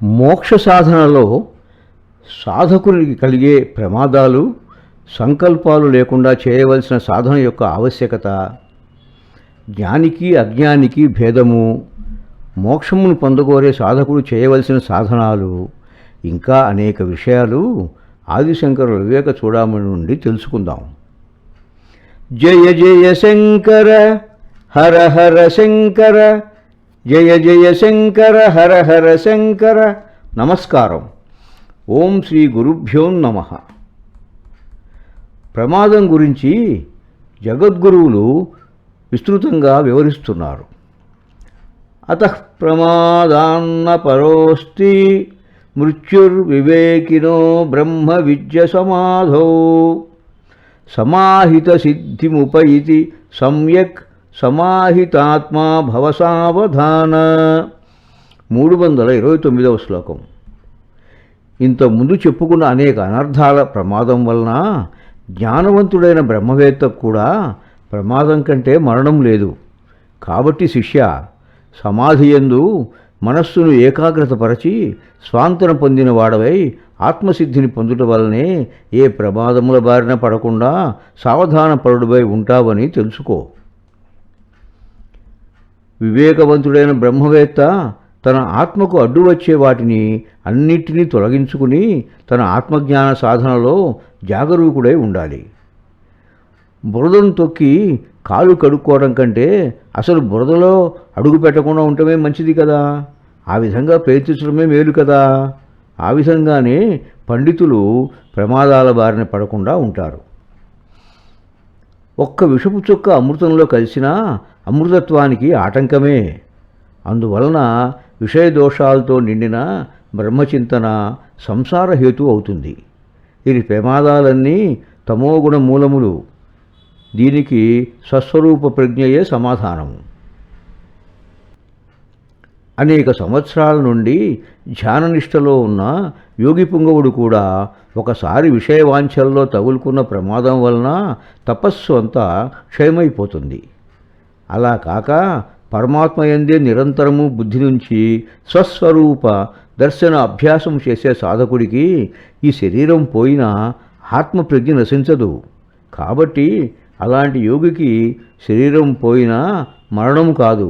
మోక్ష సాధనలో సాధకునికి కలిగే ప్రమాదాలు, సంకల్పాలు లేకుండా చేయవలసిన సాధన యొక్క ఆవశ్యకత, జ్ఞానికి అజ్ఞానికి భేదము, మోక్షమును పొందగోరే సాధకుడు చేయవలసిన సాధనాలు, ఇంకా అనేక విషయాలు ఆదిశంకరుల వివేక చూడామణి నుండి తెలుసుకుందాం. జయ జయ శంకర హర హర శంకర, జయ జయ శంకర హర హర శంకర. నమస్కారం. ఓం శ్రీ గురుభ్యో నమః. ప్రమాదం గురించి జగద్గురువులు విస్తృతంగా వివరిస్తున్నారు. అతః ప్రమాదాన్న పరోస్తి మృత్యుర్వివేకినో బ్రహ్మ విద్య సమాధౌ సమాహిత సిద్ధిముపైతి సమ్యక్ సమాహితాత్మా భవసావధాన. 329వ శ్లోకం. ఇంతకుముందు చెప్పుకున్న అనేక అనర్థాల ప్రమాదం వలన జ్ఞానవంతుడైన బ్రహ్మవేత్తకు కూడా ప్రమాదం కంటే మరణం లేదు. కాబట్టి శిష్య, సమాధియందు మనస్సును ఏకాగ్రతపరచి స్వాంతన పొందిన వాడవై ఆత్మసిద్ధిని పొందుట వల్లనే ఏ ప్రమాదముల బారిన పడకుండా సావధానపరుడువై ఉంటావని తెలుసుకో. వివేకవంతుడైన బ్రహ్మవేత్త తన ఆత్మకు అడ్డు వచ్చే వాటిని అన్నిటినీ తొలగించుకుని తన ఆత్మజ్ఞాన సాధనలో జాగరూకుడై ఉండాలి. బురదను తొక్కి కాలు కడుక్కోవడం కంటే అసలు బురదలో అడుగు పెట్టకుండా ఉండటమే మంచిది కదా. ఆ విధంగా ప్రయత్నించడమే మేలు కదా. ఆ విధంగానే పండితులు ప్రమాదాల బారిన పడకుండా ఉంటారు. ఒక్క విషపు చుక్క అమృతంలో కలిసినా అమృతత్వానికి ఆటంకమే. అందువలన విషయదోషాలతో నిండిన బ్రహ్మచింతన సంసార హేతు అవుతుంది. ఇది ప్రమాదాలన్నీ తమోగుణ మూలములు. దీనికి స్వస్వరూప ప్రజ్ఞయే సమాధానము. అనేక సంవత్సరాల నుండి ధ్యాననిష్టలో ఉన్న యోగి పుంగవుడు కూడా ఒకసారి విషయవాంఛల్లో తగులుకున్న ప్రమాదం వలన తపస్సు అంతా క్షయమైపోతుంది. అలా కాక పరమాత్మయందే నిరంతరము బుద్ధి నుంచి స్వస్వరూప దర్శన అభ్యాసం చేసే సాధకుడికి ఈ శరీరం పోయినా ఆత్మప్రజ్ఞ నశించదు. కాబట్టి అలాంటి యోగికి శరీరం పోయినా మరణం కాదు.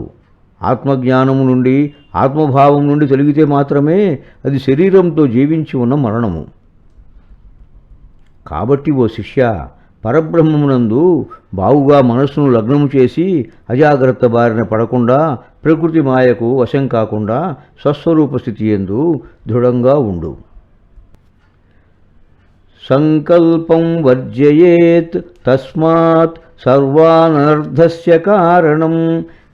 ఆత్మజ్ఞానము నుండి ఆత్మభావం నుండి తొలగితే మాత్రమే అది శరీరంతో జీవించి ఉన్న మరణము. కాబట్టి ఓ శిష్య, పరబ్రహ్మమునందు బావుగా మనస్సును లగ్నము చేసి అజాగ్రత్త బారిన పడకుండా ప్రకృతి మాయకు వశం కాకుండా స్వస్వరూప స్థితి యందు దృఢంగా ఉండు. సంకల్పం వర్జయేత్ తస్మాత్ సర్వానర్థస్య కారణం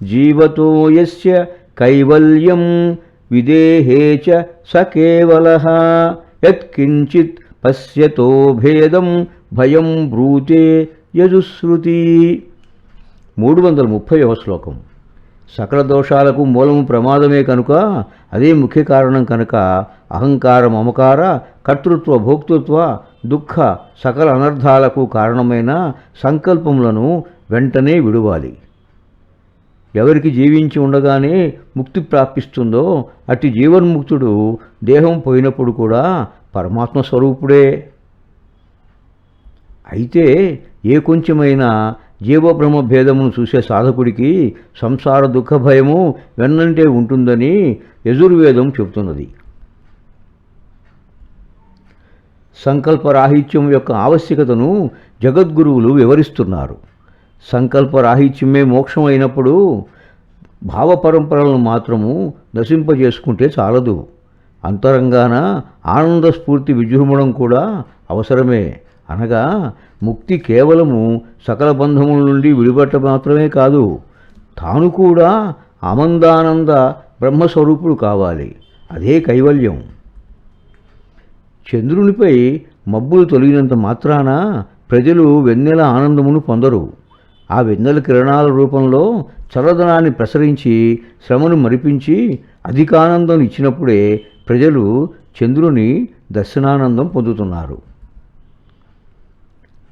జీవతో యస్య కైవల్యం విదేహే చ స కేవలః యత్కించిత్ పశ్యతో భేదం భయం బ్రూతే యజుశ్రుతి. 330వ శ్లోకం. సకల దోషాలకు మూలము ప్రమాదమే కనుక, అదే ముఖ్య కారణం కనుక అహంకార మమకార కర్తృత్వ భోక్తృత్వ దుఃఖ సకల అనర్థాలకు కారణమైన సంకల్పములను వెంటనే విడువాలి. ఎవరికి జీవించి ఉండగానే ముక్తి ప్రాప్తిస్తుందో అట్టి జీవన్ముక్తుడు దేహం పోయినప్పుడు కూడా పరమాత్మ స్వరూపుడే. అయితే ఏ కొంచెమైనా జీవబ్రహ్మ భేదమును చూసే సాధకుడికి సంసార దుఃఖ భయము వెన్నంటే ఉంటుందని యజుర్వేదం చెబుతున్నది. సంకల్పరాహిత్యం యొక్క ఆవశ్యకతను జగద్గురువులు వివరిస్తున్నారు. సంకల్పరాహిత్యమే మోక్షమైనప్పుడు భావపరంపరలను మాత్రము నశింపజేసుకుంటే చాలదు. అంతరంగాన ఆనందస్ఫూర్తి విజృంభణం కూడా అవసరమే. అనగా ముక్తి కేవలము సకల బంధముల నుండి విడిపట్ట మాత్రమే కాదు, తాను కూడా ఆనందానంద బ్రహ్మస్వరూపుడు కావాలి. అదే కైవల్యం. చంద్రునిపై మబ్బులు తొలగినంత మాత్రాన ప్రజలు వెన్నెల ఆనందమును పొందరు. ఆ వెన్నెల కిరణాల రూపంలో చల్లదనాన్ని ప్రసరించి శ్రమను మరిపించి అధికానందం ఇచ్చినప్పుడే ప్రజలు చంద్రుని దర్శనానందం పొందుతున్నారు.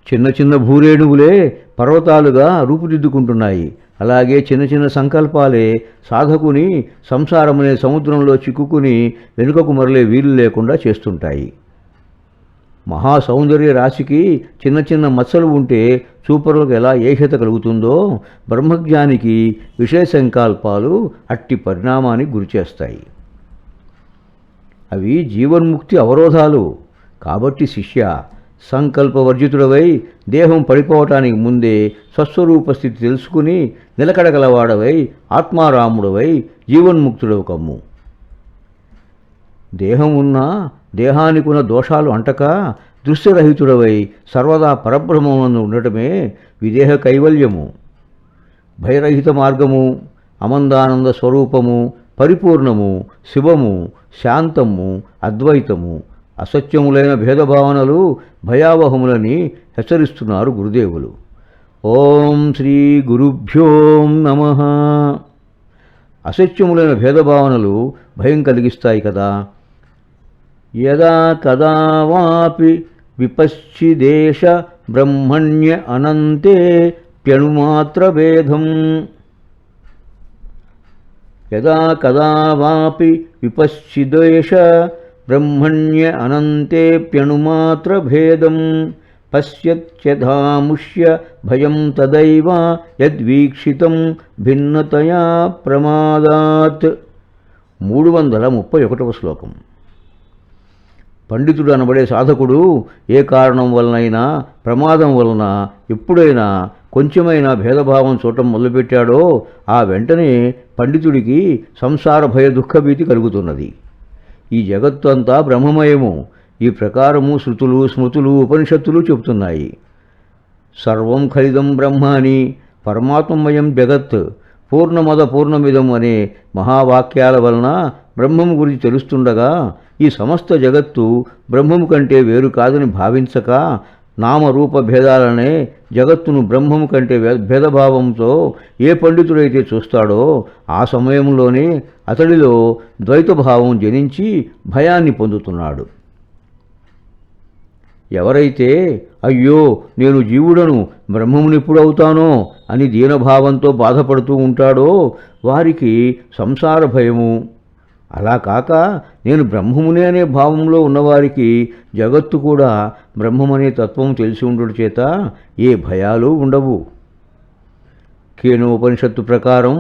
చిన్న చిన్న భూరేణువులే పర్వతాలుగా రూపుదిద్దుకుంటున్నాయి. అలాగే చిన్న చిన్న సంకల్పాలే సాధకుని సంసారమనే సముద్రంలో చిక్కుకుని వెనుకకు మరలే వీలు లేకుండా చేస్తుంటాయి. మహాసౌందర్య రాశికి చిన్న చిన్న మచ్చలు ఉంటే చూపరులకు ఎలా ఏహ్యత కలుగుతుందో బ్రహ్మజ్ఞానికి విషయ సంకల్పాలు అట్టి పరిణామానికి గురిచేస్తాయి. అవి జీవన్ముక్తి అవరోధాలు. కాబట్టి శిష్య, సంకల్పవర్జితుడవై దేహం పడిపోవటానికి ముందే స్వస్వరూప స్థితి తెలుసుకుని నిలకడగలవాడవై ఆత్మారాముడవై జీవన్ముక్తుడవు కమ్ము. దేహం ఉన్నా దేహానికున్న దోషాలు అంటక దృశ్యరహితుడవై సర్వదా పరబ్రహ్మమునందు ఉండటమే విదేహ కైవల్యము. భయరహిత మార్గము, అమందానంద స్వరూపము, పరిపూర్ణము, శివము, శాంతము, అద్వైతము, అసత్యములైన భేదభావనలు భయావహములని హెచ్చరిస్తున్నారు గురుదేవులు. ఓం శ్రీ గురుభ్యో నమః. అసత్యములైన భేదభావనలు భయం కలిగిస్తాయి కదా. యదా కదా వాపి విపశ్చిదేశ బ్రహ్మణ్య అనంతే ప్యణుమాత్రభేదం. యదా కదా వాపి విపశ్చిదేశ బ్రహ్మణ్య అనంతేప్యణుమాత్రభేదం పశ్యత్యథాముష్య భయం తదైవ యద్వీక్షితం భిన్నతయా ప్రమాదాత్. 331వ శ్లోకం. పండితుడు అనబడే సాధకుడు ఏ కారణం వలనైనా ప్రమాదం వలన ఎప్పుడైనా కొంచెమైనా భేదభావం చూడటం మొదలుపెట్టాడో ఆ వెంటనే పండితుడికి సంసార భయ దుఃఖభీతి కలుగుతున్నది. ఈ జగత్తు అంతా బ్రహ్మమయము. ఈ ప్రకారము శృతులు, స్మృతులు, ఉపనిషత్తులు చెబుతున్నాయి. సర్వం ఖలిదం బ్రహ్మ అని, పరమాత్మమయం జగత్, పూర్ణమద పూర్ణమిదం అనే మహావాక్యాల వలన బ్రహ్మము గురించి తెలుస్తుండగా ఈ సమస్త జగత్తు బ్రహ్మము కంటే వేరు కాదని భావించక నామరూప భేదాలనే జగత్తును బ్రహ్మము కంటే భేదభావంతో ఏ పండితుడైతే చూస్తాడో ఆ సమయంలోనే అతడిలో ద్వైతభావం జనించి భయాన్ని పొందుతున్నాడు. ఎవరైతే అయ్యో నేను జీవుడను బ్రహ్మమునెప్పుడవుతానో అని దీనభావంతో బాధపడుతూ ఉంటాడో వారికి సంసార భయము, అలా కాక నేను బ్రహ్మమునే అనే భావంలో ఉన్నవారికి జగత్తు కూడా బ్రహ్మమనే తత్వం తెలిసి ఉండుట చేత ఏ భయాలు ఉండవు. కేనోపనిషత్తు ప్రకారం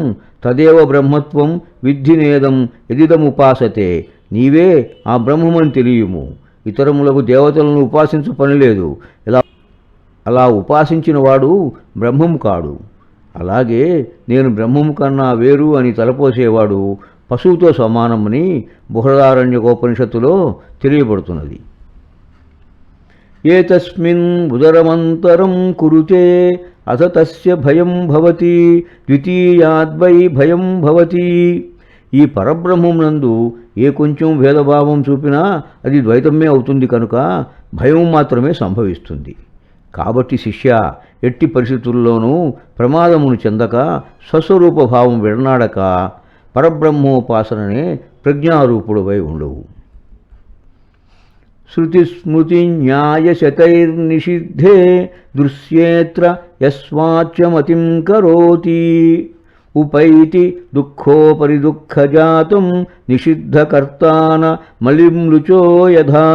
తదేవ బ్రహ్మత్వం విద్ధినేదం యదిదముపాసతే. నీవే ఆ బ్రహ్మమని తెలియము. ఇతరములకు దేవతలను ఉపాసించు పనిలేదు. అలా ఉపాసించిన వాడు బ్రహ్మము కాడు. అలాగే నేను బ్రహ్మము కన్నా వేరు అని తలపోసేవాడు పశువుతో సమానమని బృహదారణ్యకోపనిషత్తులో తెలియబడుతున్నది. ఏతస్మిన్ ఉదరమంతరం కురుతే అథ తస్య భయం భవతి ద్వితీయాద్వై భయం భవతి. ఈ పరబ్రహ్మమునందు ఏ కొంచెం భేదభావం చూపినా అది ద్వైతమే అవుతుంది కనుక భయం మాత్రమే సంభవిస్తుంది. కాబట్టి శిష్య, ఎట్టి పరిస్థితుల్లోనూ ప్రమాదమును చెందక స్వస్వరూప భావం విడనాడక పరబ్రహ్మోపాసననే ప్రజ్ఞారూపుడువై ఉండవు. శృతిస్మృతి న్యాయశతైర్నిషిద్ధే దృశ్యేత్ర యస్వాచ్యమతిం కరోతి ఉపైతి దుఃఖోపరి దుఃఖజాతం నిషిద్ధకర్తాన మలిమృచో యథా.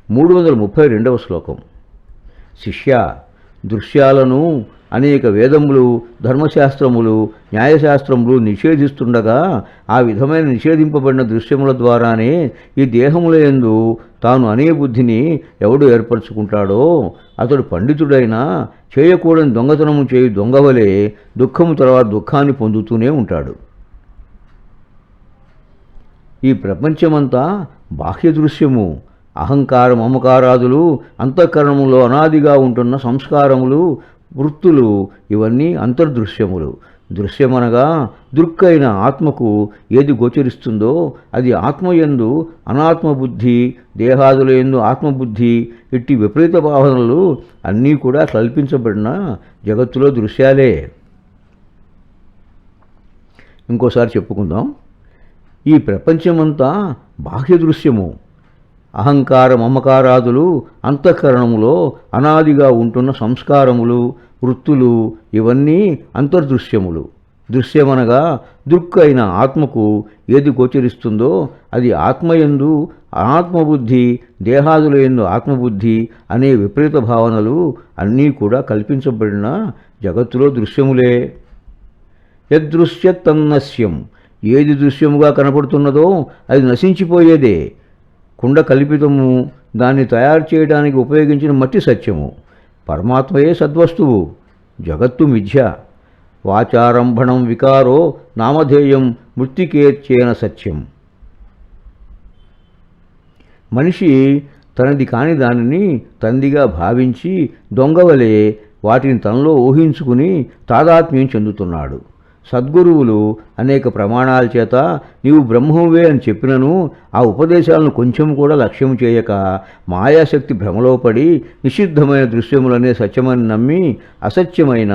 332వ శ్లోకం. శిష్య, దృశ్యాలను అనేక వేదములు, ధర్మశాస్త్రములు, న్యాయశాస్త్రములు నిషేధిస్తుండగా ఆ విధమైన నిషేధింపబడిన దృశ్యముల ద్వారానే ఈ దేహములందు తాను అనే బుద్ధిని ఎవడు ఏర్పరచుకుంటాడో అతడు పండితుడైనా చేయకూడని దొంగతనము చేయి దొంగవలే దుఃఖము తర్వాత దుఃఖాన్ని పొందుతూనే ఉంటాడు. ఈ ప్రపంచమంతా బాహ్య దృశ్యము. అహంకార మమకారాదులు అంతఃకరణములో అనాదిగా ఉంటున్న సంస్కారములు, వృత్తులు ఇవన్నీ అంతర్దృశ్యములు. దృశ్యమనగా దృక్కైన ఆత్మకు ఏది గోచరిస్తుందో అది ఆత్మయందు అనాత్మబుద్ధి, దేహాదులందు ఆత్మబుద్ధి, ఇట్టి విపరీత భావనలు అన్నీ కూడా కల్పించబడిన జగత్తులో దృశ్యాలే. ఇంకోసారి చెప్పుకుందాం. ఈ ప్రపంచమంతా బాహ్య దృశ్యము. అహంకార మమకారాదులు అంతఃకరణములో అనాదిగా ఉంటున్న సంస్కారములు, వృత్తులు ఇవన్నీ అంతర్దృశ్యములు. దృశ్యమనగా దృక్ అయిన ఆత్మకు ఏది గోచరిస్తుందో అది ఆత్మయందు అనాత్మబుద్ధి, దేహాదులయందు ఆత్మబుద్ధి అనే విపరీత భావనలు అన్నీ కూడా కల్పించబడిన జగత్తులో దృశ్యములే. యదృశ్యతన్నస్యం, ఏది దృశ్యముగా కనపడుతున్నదో అది నశించిపోయేదే. కుండ కల్పితము, దాన్ని తయారు చేయడానికి ఉపయోగించిన మట్టి సత్యము. పరమాత్మయే సద్వస్తువు, జగత్తు మిథ్య. వాచారంభణం వికారో నామధేయం మృత్తికేర్చేన సత్యం. మనిషి తనది కాని దానిని తనదిగా భావించి దొంగవలే వాటిని తనలో ఊహించుకుని తాదాత్మ్యం చెందుతున్నాడు. సద్గురువులు అనేక ప్రమాణాల చేత నీవు బ్రహ్మవే అని చెప్పినను ఆ ఉపదేశాలను కొంచెం కూడా లక్ష్యం చేయక మాయాశక్తి భ్రమలో పడి నిషిద్ధమైన దృశ్యములనే సత్యమని నమ్మి అసత్యమైన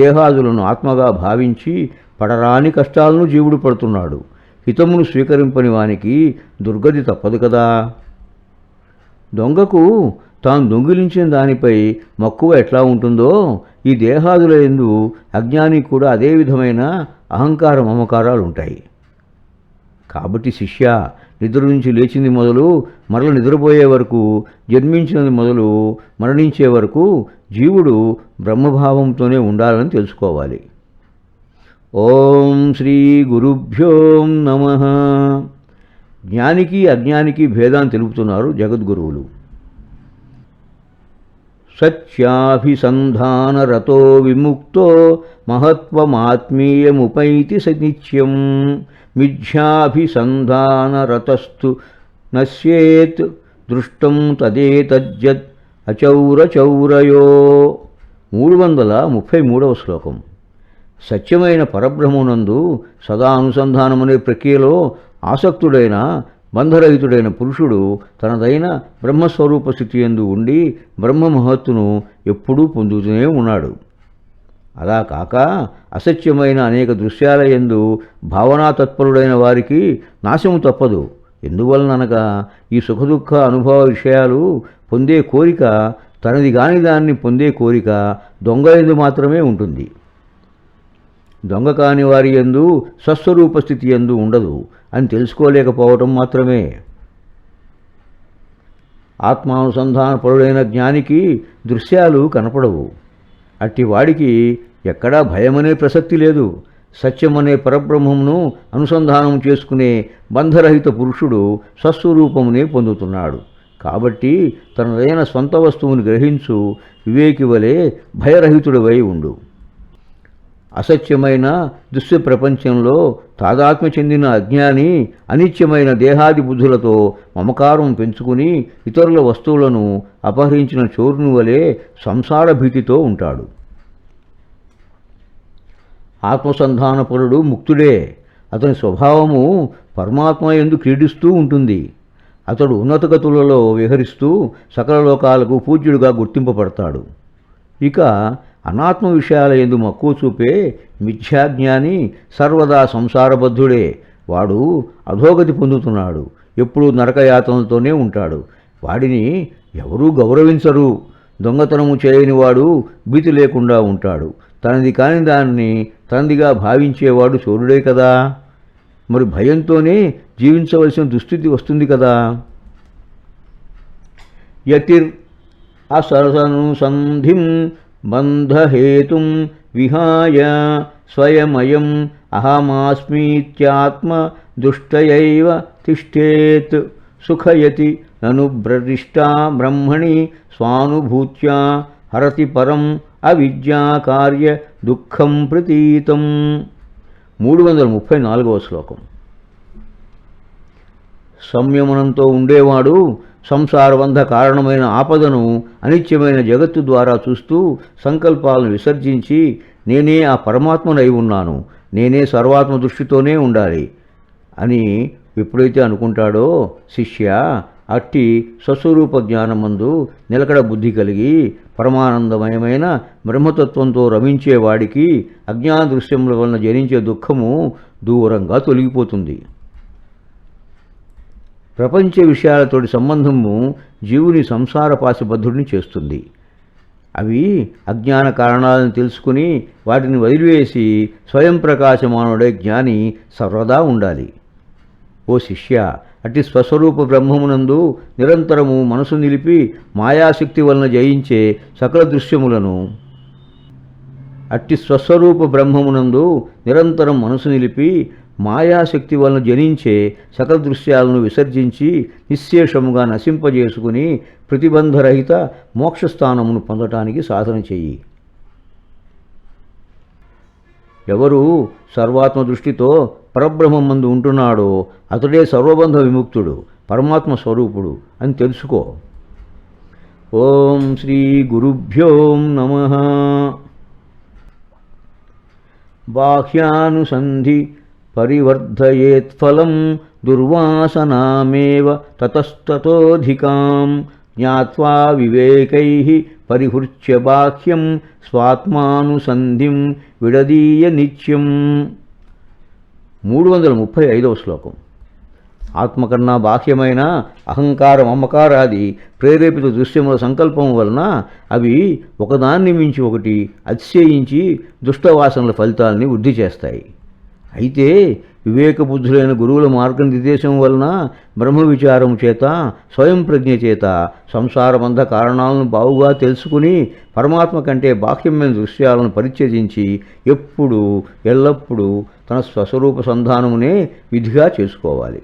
దేహాదులను ఆత్మగా భావించి పడరాని కష్టాలను జీవుడు పడుతున్నాడు. హితమును స్వీకరింపని వానికి దుర్గతి తప్పదు కదా. దొంగకు తాను దొంగిలించిన దానిపై మక్కువ ఎట్లా ఉంటుందో ఈ దేహాదుల యందు అజ్ఞానికి కూడా అదే విధమైన అహంకార మమకారాలు ఉంటాయి. కాబట్టి శిష్య, నిద్ర నుంచి లేచింది మొదలు మరల నిద్రపోయే వరకు, జన్మించినది మొదలు మరణించే వరకు జీవుడు బ్రహ్మభావంతోనే ఉండాలని తెలుసుకోవాలి. ఓం శ్రీ గురుభ్యో నమః. జ్ఞానికి అజ్ఞానికి భేదాన్ని తెలుపుతున్నారు జగద్గురువులు. సత్యాభిసంధానరతో విముక్తో మహత్వమాత్మీయముపైతి నిత్యం. మిథ్యాభిసంధానరతస్థు నశ్యేత్ దృష్టం తదేతజ్జత్ అచౌరచౌరయో. 333వ శ్లోకం. సత్యమైన పరబ్రహ్మనందు సదా అనుసంధానమనే ప్రక్రియలో ఆసక్తుడైన బంధరహితుడైన పురుషుడు తనదైన బ్రహ్మస్వరూప స్థితి యందు ఉండి బ్రహ్మ మహత్తును ఎప్పుడూ పొందుతూనే ఉన్నాడు. అలా కాక అసత్యమైన అనేక దృశ్యాల యందు భావనాతత్పరుడైన వారికి నాశము తప్పదు. ఎందువలననగా ఈ సుఖదుఖ అనుభవ విషయాలు పొందే కోరిక, తనది కాని దాన్ని పొందే కోరిక దొంగ యందు మాత్రమే ఉంటుంది. దొంగ కాని వారి యందు స్వస్వరూప స్థితి యందు ఉండదు అని తెలుసుకోలేకపోవటం మాత్రమే. ఆత్మానుసంధాన పరుడైన జ్ఞానికి దృశ్యాలు కనపడవు. అట్టి వాడికి ఎక్కడా భయమనే ప్రసక్తి లేదు. సత్యమనే పరబ్రహ్మమును అనుసంధానం చేసుకునే బంధరహిత పురుషుడు స్వస్వరూపమునే పొందుతున్నాడు. కాబట్టి తనదైన స్వంత వస్తువుని గ్రహించు వివేకి వలె భయరహితుడివై ఉండు. అసత్యమైన దృశ్య ప్రపంచంలో తాదాత్మ్య చెందిన అజ్ఞాని అనిత్యమైన దేహాది బుద్ధులతో మమకారం పెంచుకుని ఇతరుల వస్తువులను అపహరించిన చోరుని వలె సంసార భీతితో ఉంటాడు. ఆత్మసంధానపరుడు ముక్తుడే. అతని స్వభావము పరమాత్మ యందు క్రీడిస్తూ ఉంటుంది. అతడు ఉన్నతగతులలో విహరిస్తూ సకల లోకాలకు పూజ్యుడిగా గుర్తింపబడతాడు. ఇక అనాత్మ విషయాల యందు మక్కువ చూపే మిథ్యాజ్ఞాని సర్వదా సంసారబద్ధుడే. వాడు అధోగతి పొందుతున్నాడు. ఎప్పుడూ నరకయాతనలతోనే ఉంటాడు. వాడిని ఎవరూ గౌరవించరు. దొంగతనము చేయని వాడు భీతి లేకుండా ఉంటాడు. తనది కాని దాన్ని తనదిగా భావించేవాడు చోరుడే కదా. మరి భయంతోనే జీవించవలసిన దుస్థితి వస్తుంది కదా. యతిర్ అసరసనుసంధిం బంధహేతుం విహాయ స్వయమయం అహమాస్మీత్యాత్మ దుష్టయైవ తిష్టేత్. సుఖయతి నను భ్రరిష్టా బ్రహ్మణి స్వానుభూత్యా హరతి పరం అవిద్యాకార్య దుఃఖం ప్రతీతం. 334వ శ్లోకం. సంయమనంతో ఉండేవాడు సంసారబంధ కారణమైన ఆపదను అనిత్యమైన జగత్తు ద్వారా చూస్తూ సంకల్పాలను విసర్జించి నేనే ఆ పరమాత్మనై ఉన్నాను, నేనే సర్వాత్మ దృష్టితోనే ఉండాలి అని ఎప్పుడైతే అనుకుంటాడో శిష్య, అట్టి స్వస్వరూప జ్ఞానమందు నిలకడ బుద్ధి కలిగి పరమానందమయమైన బ్రహ్మతత్వంతో రమించేవాడికి అజ్ఞాన దృశ్యముల వలన జనించే దుఃఖము దూరంగా తొలగిపోతుంది. ప్రపంచ విషయాలతోటి సంబంధము జీవుని సంసార పాశబద్ధుడిని చేస్తుంది. అవి అజ్ఞాన కారణాలను తెలుసుకుని వాటిని వదిలివేసి స్వయం ప్రకాశమానుడే జ్ఞాని సర్వదా ఉండాలి. ఓ శిష్య, అట్టి స్వస్వరూప బ్రహ్మమునందు నిరంతరము మనసు నిలిపి మాయాశక్తి వలన జయించే సకల దృశ్యములను మాయాశక్తి వలన జనించే సకల దృశ్యాలను విసర్జించి నిశ్శేషముగా నశింపజేసుకుని ప్రతిబంధరహిత మోక్షస్థానమును పొందటానికి సాధన చెయ్యి. ఎవరు సర్వాత్మ దృష్టితో పరబ్రహ్మమందు ఉంటున్నాడో అతడే సర్వబంధ విముక్తుడు, పరమాత్మ స్వరూపుడు అని తెలుసుకో. ఓం శ్రీ గురుభ్యో నమః. బాహ్యానుసంధి పరివర్ధయేత్ఫలం దుర్వాసనామేవ తతస్తతోధికాం జ్ఞాత్వా వివేకైః పరిహృత్య బాహ్యం స్వాత్మానుసంధిం విడదీయ నిత్యం. 335వ శ్లోకం. ఆత్మకన్నా బాహ్యమైన అహంకార మమకారాది ప్రేరేపిత దృశ్యముల సంకల్పం వలన అవి ఒకదాన్ని మించి ఒకటి అతిశయించి దుష్టవాసనల ఫలితాలని వృద్ధి చేస్తాయి. అయితే వివేకబుద్ధులైన గురువుల మార్గనిర్దేశం వలన బ్రహ్మ విచారం చేత స్వయం ప్రజ్ఞ చేత సంసారబంధ కారణాలను బావుగా తెలుసుకుని పరమాత్మ కంటే బాహ్యమైన దృశ్యాలను పరిత్యజించి ఎప్పుడు ఎల్లప్పుడూ తన స్వస్వరూప సంధానమునే విధిగా చేసుకోవాలి.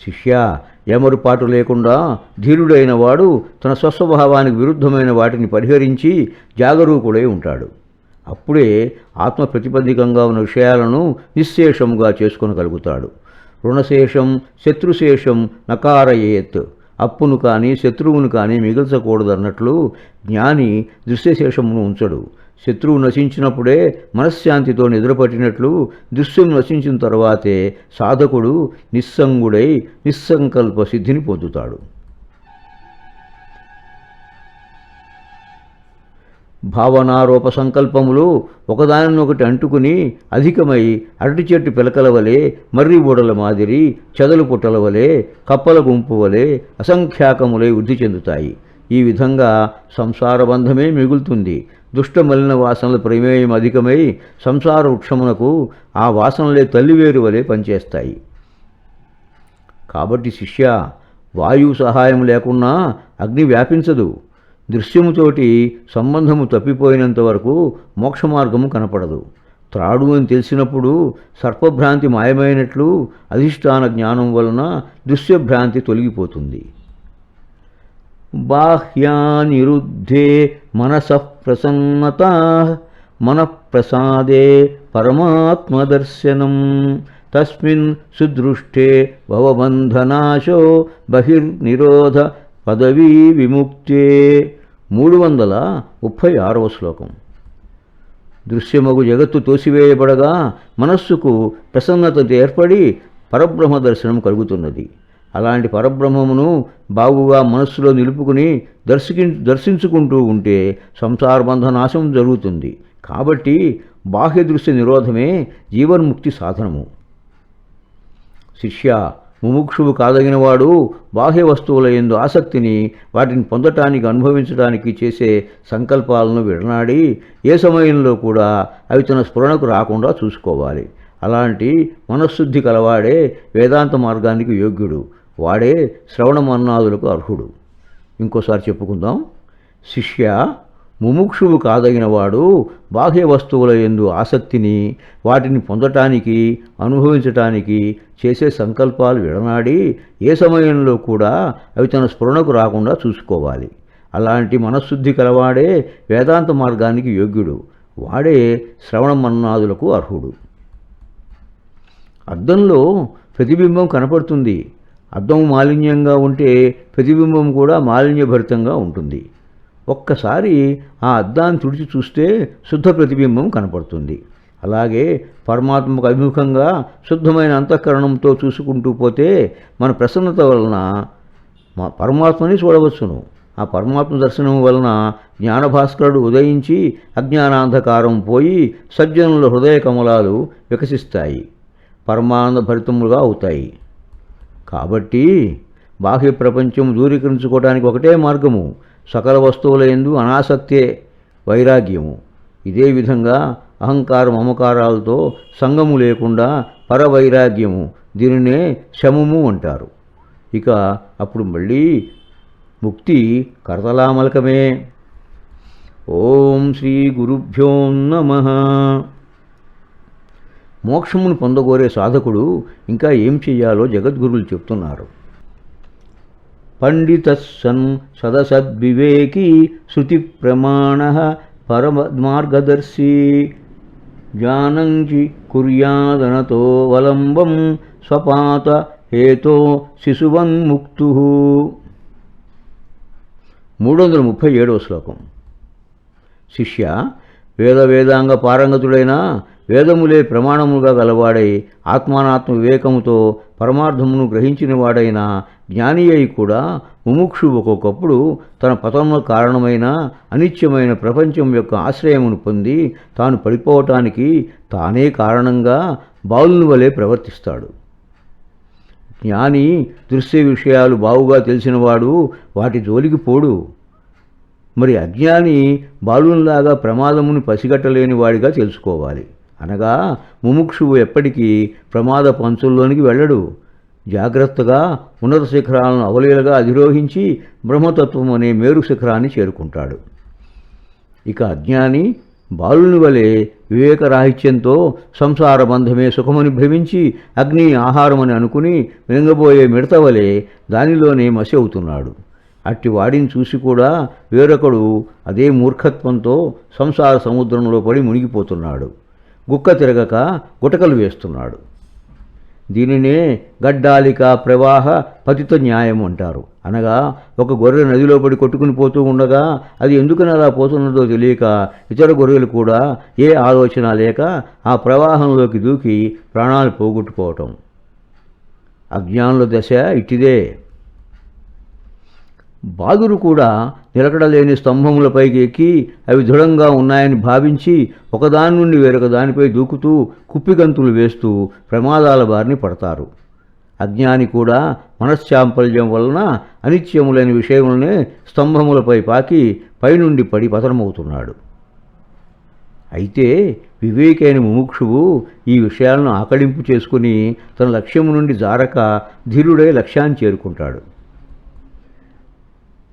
శిష్య, ఏమరుపాటు లేకుండా ధీరుడైన వాడు తన స్వస్వభావానికి విరుద్ధమైన వాటిని పరిహరించి జాగరూకుడై ఉంటాడు. అప్పుడే ఆత్మ ప్రతిబంధికంగా ఉన్న విషయాలను నిశ్శేషముగా చేసుకొనగలుగుతాడు. రుణశేషం శత్రుశేషం నకారయేత్. అప్పును కానీ శత్రువును కానీ మిగల్చకూడదన్నట్లు జ్ఞాని దృశ్యశేషమును ఉంచడు. శత్రువు నశించినప్పుడే మనశ్శాంతితో నిద్రపట్టినట్లు దృశ్యం నశించిన తర్వాతే సాధకుడు నిస్సంగుడై నిస్సంకల్ప సిద్ధిని పొందుతాడు. భావనారూప సంకల్పములు ఒకదానినొకటి అంటుకుని అధికమై అరటి చెట్టు పిలకల వలె, మర్రి ఊడల మాదిరి, చెదలు పుట్టల వలె, కప్పల గుంపు వలె అసంఖ్యాకములై వృద్ధి చెందుతాయి. ఈ విధంగా సంసార బంధమే మిగులుతుంది. దుష్టమలిన వాసనల ప్రమేయం అధికమై సంసార వృక్షమునకు ఆ వాసనలే తల్లివేరు వలె పనిచేస్తాయి. కాబట్టి శిష్య, వాయువు సహాయం లేకున్నా అగ్ని వ్యాపించదు. దృశ్యముతోటి సంబంధము తప్పిపోయినంత వరకు మోక్షమార్గము కనపడదు. త్రాడు అని తెలిసినప్పుడు సర్పభ్రాంతి మాయమైనట్లు అధిష్టాన జ్ఞానం వలన దృశ్యభ్రాంతి తొలగిపోతుంది. బాహ్యానిరుద్ధే మనసః ప్రసన్నతా మనఃప్రసాదే పరమాత్మదర్శనం తస్మిన్ సుదృష్టే భవబంధనాశో బహిర్నిరోధ పదవీ విముక్తే. 336వ శ్లోకం. దృశ్యమగు జగత్తు తోసివేయబడగా మనస్సుకు ప్రసన్నత ఏర్పడి పరబ్రహ్మ దర్శనం కలుగుతున్నది. అలాంటి పరబ్రహ్మమును బాగుగా మనస్సులో నిలుపుకుని దర్శించుకుంటూ ఉంటే సంసారబంధ నాశం జరుగుతుంది. కాబట్టి బాహ్య దృశ్య నిరోధమే జీవన్ముక్తి సాధనము. శిష్య, ముముక్షువు కాదగినవాడు బాహ్య వస్తువుల యందు ఆసక్తిని వాటిని పొందటానికి అనుభవించడానికి చేసే సంకల్పాలను విడనాడి ఏ సమయంలో కూడా అవి తన స్ఫురణకు రాకుండా చూసుకోవాలి. అలాంటి మనశ్శుద్ధి కలవాడే వేదాంత మార్గానికి యోగ్యుడు. వాడే శ్రవణ మన్నాదులకు అర్హుడు. ఇంకోసారి చెప్పుకుందాం. శిష్య, ముముక్షువు కాదగినవాడు బాహ్య వస్తువుల యందు ఆసక్తిని వాటిని పొందటానికి అనుభవించటానికి చేసే సంకల్పాలు విడనాడి ఏ సమయంలో కూడా అవి తన స్ఫురణకు రాకుండా చూసుకోవాలి. అలాంటి మనశ్శుద్ధి కలవాడే వేదాంత మార్గానికి యోగ్యుడు. వాడే శ్రవణ మన్నాదులకు అర్హుడు. అద్దంలో ప్రతిబింబం కనపడుతుంది. అద్దం మాలిన్యంగా ఉంటే ప్రతిబింబం కూడా మాలిన్యభరితంగా ఉంటుంది. ఒక్కసారి ఆ అద్దాన్ని తుడిచి చూస్తే శుద్ధ ప్రతిబింబం కనపడుతుంది. అలాగే పరమాత్మకు అభిముఖంగా శుద్ధమైన అంతఃకరణంతో చూసుకుంటూ పోతే మన ప్రసన్నత వలన పరమాత్మని చూడవచ్చును. ఆ పరమాత్మ దర్శనం వలన జ్ఞానభాస్కరుడు ఉదయించి అజ్ఞానాంధకారం పోయి సజ్జనుల హృదయ కమలాలు వికసిస్తాయి, పరమానంద భరితములుగా అవుతాయి. కాబట్టి బాహ్య ప్రపంచం దూరీకరించుకోవడానికి ఒకటే మార్గము, సకల వస్తువుల యందు అనాసక్తే వైరాగ్యము. ఇదే విధంగా అహంకార మమకారాలతో సంగము లేకుండా పరవైరాగ్యము, దీనినే శమము అంటారు. ఇక అప్పుడు మళ్ళీ ముక్తి కరతలామలకమే. ఓం శ్రీ గురుభ్యో నమః. మోక్షమును పొందగోరే సాధకుడు ఇంకా ఏం చెయ్యాలో జగద్గురువులు చెప్తున్నారు. పండితస్సన్ సదసద్వివేకీ శృతి ప్రమాణ పరమార్గదర్శి జానంచి కుర్యాదనతో వలంబం స్వపాత హేతో శిశువన్ముక్తు. 337వ శ్లోకం. శిష్య, వేదాంగ పారంగతుడైన వేదములే ప్రమాణములుగా గలవాడై ఆత్మానాత్మ వివేకముతో పరమార్థమును గ్రహించిన వాడైన జ్ఞాని అయి కూడా ముముక్షు ఒక్కొక్కప్పుడు తన పతనము కారణమైన అనిత్యమైన ప్రపంచం యొక్క ఆశ్రయమును పొంది తాను పడిపోవటానికి తానే కారణంగా బాలుని వలె ప్రవర్తిస్తాడు. జ్ఞాని దృశ్య విషయాలు బావుగా తెలిసినవాడు వాటి జోలికి పోడు. మరి అజ్ఞాని బాలునిలాగా ప్రమాదమును పసిగట్టలేని వాడిగా తెలుసుకోవాలి. అనగా ముముక్షువు ఎప్పటికీ ప్రమాద పంచుల్లోనికి వెళ్ళడు. జాగ్రత్తగా ఉన్నత శిఖరాలను అవలీలగా అధిరోహించి బ్రహ్మతత్వం అనే మేరు శిఖరాన్ని చేరుకుంటాడు. ఇక అజ్ఞాని బాలుని వలె వివేకరాహిత్యంతో సంసార బంధమే సుఖమని భ్రమించి అగ్ని ఆహారమని అనుకుని మింగబోయే మిడత వలె దానిలోనే మసి అవుతున్నాడు. అట్టి వాడిని చూసి కూడా వేరొకడు అదే మూర్ఖత్వంతో సంసార సముద్రంలో పడి మునిగిపోతున్నాడు. గుక్క తిరగక గుటకలు వేస్తున్నాడు. దీనినే గడ్డాలిక ప్రవాహ పతిత న్యాయం అంటారు. అనగా ఒక గొర్రె నదిలో పడి కొట్టుకుని పోతూ ఉండగా అది ఎందుకని అలా పోతున్నదో తెలియక ఇతర గొర్రెలు కూడా ఏ ఆలోచన లేక ఆ ప్రవాహంలోకి దూకి ప్రాణాలు పోగొట్టుకోవటం. అజ్ఞానుల దశ ఇట్టిదే. బాదురు కూడా నిలకడలేని స్తంభములపైకి ఎక్కి అవి దృఢంగా ఉన్నాయని భావించి ఒకదాని నుండి వేరొక దానిపై దూకుతూ కుప్పిగంతులు వేస్తూ ప్రమాదాల బారిని పడతారు. అజ్ఞాని కూడా మనశ్చాంపల్యం వలన అనిత్యములైన విషయములనే స్తంభములపై పాకి పైనుండి పడి పతనమవుతున్నాడు. అయితే వివేకైన ముముక్షువు ఈ విషయాలను ఆకళింపు చేసుకుని తన లక్ష్యము నుండి జారక ధీరుడై లక్ష్యాన్ని చేరుకుంటాడు.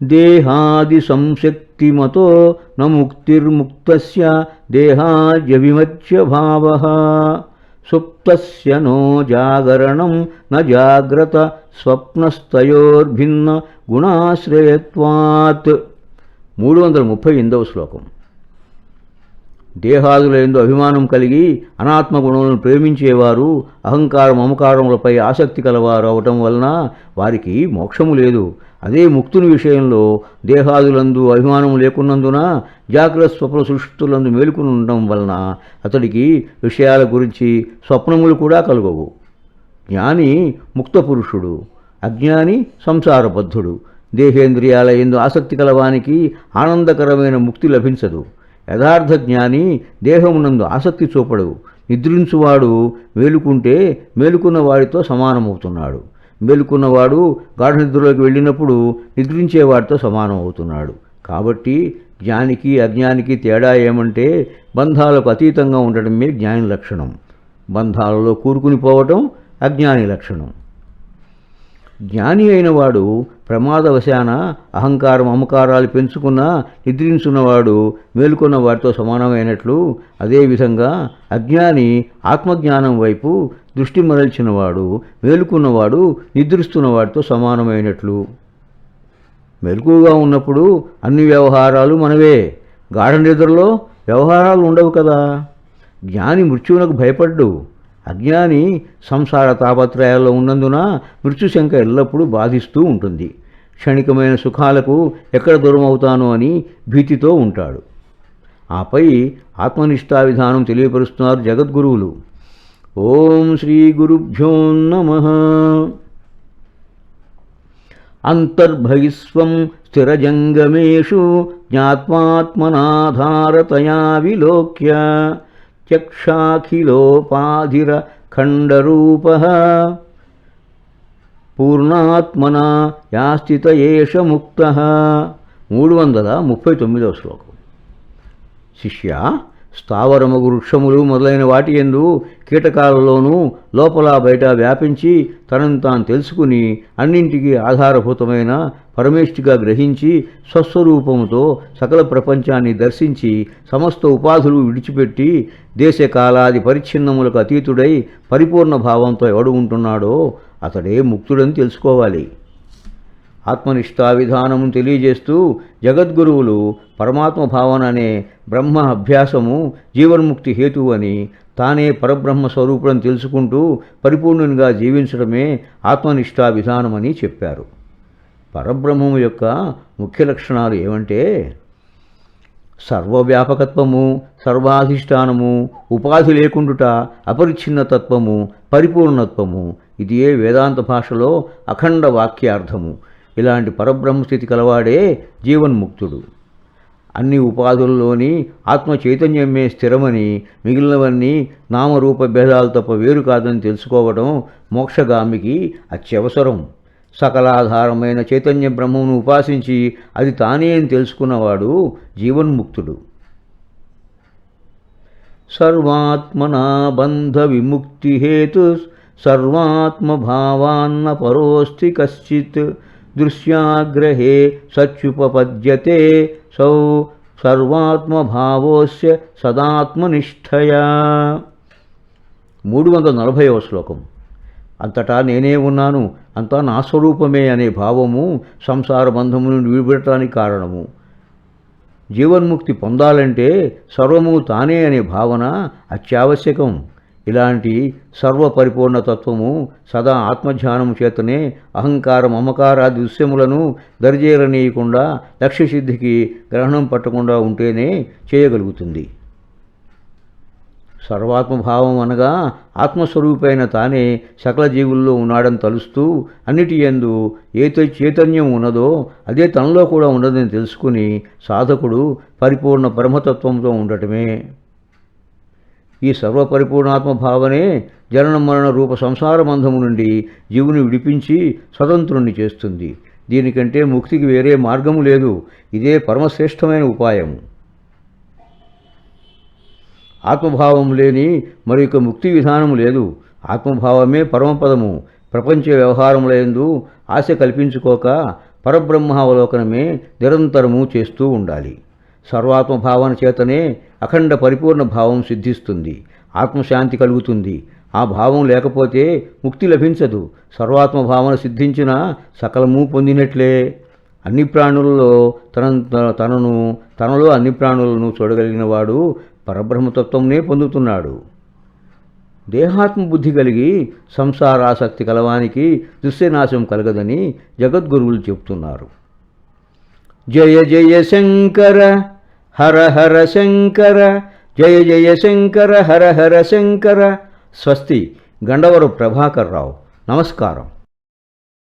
దేహాది సంశక్తిమతో న ముక్తిర్ముక్తస్య దేహాద్యవిమత్య భావః సుప్తస్య నో జాగరణం న జాగ్రత స్వప్నస్తయోర్భిన్న గుణాశ్రయత్వాత్. 338వ శ్లోకం. దేహాదులందు అభిమానం కలిగి అనాత్మ గుణములను ప్రేమించేవారు అహంకార మమకారములపై ఆసక్తి కలవారు అవటం వలన వారికి మోక్షము లేదు. అదే ముక్తుని విషయంలో దేహాదులందు అభిమానం లేకున్నందున జాగ్రత్త స్వప్న సృష్టిలందు మేలుకుని ఉండటం వలన అతడికి విషయాల గురించి స్వప్నములు కూడా కలుగవు. జ్ఞాని ముక్త పురుషుడు, అజ్ఞాని సంసారబద్ధుడు. దేహేంద్రియాల యందు ఆసక్తి కలవానికి ఆనందకరమైన ముక్తి లభించదు. యథార్థ జ్ఞాని దేహమునందు ఆసక్తి చూపడు. నిద్రించువాడు మేలుకుంటే మేలుకున్న వాడితో సమానమవుతున్నాడు. మేలుకున్నవాడు గాఢనిద్రలోకి వెళ్ళినప్పుడు నిద్రించేవాడితో సమానం అవుతున్నాడు. కాబట్టి జ్ఞానికి అజ్ఞానికి తేడా ఏమంటే బంధాలకు అతీతంగా ఉండటమే జ్ఞాని లక్షణం, బంధాలలో కూరుకుని పోవటం అజ్ఞాని లక్షణం. జ్ఞాని అయినవాడు ప్రమాదవశాన అహంకారం మమకారాలు పెంచుకున్న నిద్రించున్నవాడు మేలుకున్న వాడితో సమానమైనట్లు, అదేవిధంగా అజ్ఞాని ఆత్మజ్ఞానం వైపు దృష్టి మరల్చినవాడు మేలుకున్నవాడు నిద్రిస్తున్నవాడితో సమానమైనట్లు. మెలకువగా ఉన్నప్పుడు అన్ని వ్యవహారాలు మనవే, గాఢ నిద్రలో వ్యవహారాలు ఉండవు కదా. జ్ఞాని మృత్యువునకు భయపడ్డు. అజ్ఞాని సంసార తాపత్రయాల్లో ఉన్నందున మృత్యుశంక ఎల్లప్పుడూ బాధిస్తూ ఉంటుంది. క్షణికమైన సుఖాలకు ఎక్కడ దూరం అవుతానో అని భీతితో ఉంటాడు. ఆపై ఆత్మనిష్టా విధానం తెలియపరుస్తున్నారు జగద్గురువులు. ఓం శ్రీ గురుభ్యో నమః. అంతర్బహిస్వం స్థిరజంగమేషు జ్ఞాత్మాత్మనాధారతయా విలోక్య చక్షాఖిలోపాధిరఖండరూపః పూర్ణాత్మనా యాస్థిత ఏష ముక్తః. 339వ శ్లోకం. శిష్య, స్థావరమగు వృక్షములు మొదలైన వాటి యందు కీటకాలలోనూ లోపల బయట వ్యాపించి తనను తాను తెలుసుకుని అన్నింటికీ ఆధారభూతమైన పరమేష్ఠిగా గ్రహించి స్వస్వరూపముతో సకల ప్రపంచాన్ని దర్శించి సమస్త ఉపాధులు విడిచిపెట్టి దేశకాలాది పరిచ్ఛిన్నములకు అతీతుడై పరిపూర్ణ భావంతో ఎవడు ఉంటున్నాడో అతడే ముక్తుడని తెలుసుకోవాలి. ఆత్మనిష్టా విధానము తెలియజేస్తూ జగద్గురువులు పరమాత్మ భావన అనే బ్రహ్మ అభ్యాసము జీవన్ముక్తి హేతువు అని, తానే పరబ్రహ్మ స్వరూపుడని తెలుసుకుంటూ పరిపూర్ణునిగా జీవించడమే ఆత్మనిష్టా విధానమని చెప్పారు. పరబ్రహ్మము యొక్క ముఖ్య లక్షణాలు ఏమంటే సర్వవ్యాపకత్వము, సర్వాధిష్టానము, ఉపాధి లేకుండుట, అపరిచ్ఛిన్న తత్వము, పరిపూర్ణత్వము. ఇదియే వేదాంత భాషలో అఖండ వాక్యార్థము. ఇలాంటి పరబ్రహ్మస్థితి కలవాడే జీవన్ముక్తుడు. అన్ని ఉపాధుల్లోని ఆత్మ చైతన్యమే స్థిరమని, మిగిలినవన్నీ నామరూప భేదాలు తప్ప వేరు కాదని తెలుసుకోవడం మోక్షగామికి అత్యవసరం. సకలాధారమైన చైతన్య బ్రహ్మమును ఉపాసించి అది తానే అని తెలుసుకున్నవాడు జీవన్ముక్తుడు. సర్వాత్మనా బంధ విముక్తి హేతు సర్వాత్మభావాన్న పరోస్తి కశ్చిత్ దృశ్యాగ్రహే సత్యుపపద్యతే సౌ సర్వాత్మభావోస్య సదాత్మనిష్టయా. 340వ శ్లోకం. అంతటా నేనే ఉన్నాను, అంతా నా స్వరూపమే అనే భావము సంసార బంధము నుండి విడిపడటానికి కారణము. జీవన్ముక్తి పొందాలంటే సర్వము తానే అనే భావన అత్యావశ్యకం. ఇలాంటి సర్వపరిపూర్ణ తత్వము సదా ఆత్మధ్యానము చేతనే అహంకార మమకారాది దృశ్యములను దరిజేరనీయకుండా లక్ష్యసిద్ధికి గ్రహణం పట్టకుండా ఉంటేనే చేయగలుగుతుంది. సర్వాత్మభావం అనగా ఆత్మస్వరూపైన తానే సకల జీవుల్లో ఉన్నాడని తలుస్తూ అన్నిటి యందు ఏ చైతన్యం ఉన్నదో అదే తనలో కూడా ఉన్నదని తెలుసుకుని సాధకుడు పరిపూర్ణ బ్రహ్మతత్వంతో ఉండటమే. ఈ సర్వపరిపూర్ణాత్మ భావనే జనన మరణ రూప సంసార బంధము నుండి జీవుని విడిపించి స్వతంత్రుణ్ణి చేస్తుంది. దీనికంటే ముక్తికి వేరే మార్గము లేదు. ఇదే పరమశ్రేష్టమైన ఉపాయము. ఆత్మభావం లేని మరొక ముక్తి విధానము లేదు. ఆత్మభావమే పరమపదము. ప్రపంచ వ్యవహారములందు ఆశ కల్పించుకోక పరబ్రహ్మావలోకనమే నిరంతరము చేస్తూ ఉండాలి. సర్వాత్మభావన చేతనే అఖండ పరిపూర్ణ భావం సిద్ధిస్తుంది, ఆత్మశాంతి కలుగుతుంది. ఆ భావం లేకపోతే ముక్తి లభించదు. సర్వాత్మభావన సిద్ధించిన సకలము పొందినట్లే. అన్ని ప్రాణులలో తనలో అన్ని ప్రాణులను చూడగలిగిన వాడు పరబ్రహ్మతత్వంనే పొందుతున్నాడు. దేహాత్మ బుద్ధి కలిగి సంసారాసక్తి కలవానికి దృశ్యనాశం కలగదని జగద్గురువులు చెబుతున్నారు. జయ జయ శంకర హర హర శంకర, జయ జయ శంకర హర హర శంకర. స్వస్తి. గండవరం ప్రభాకర్ రావు. నమస్కారం.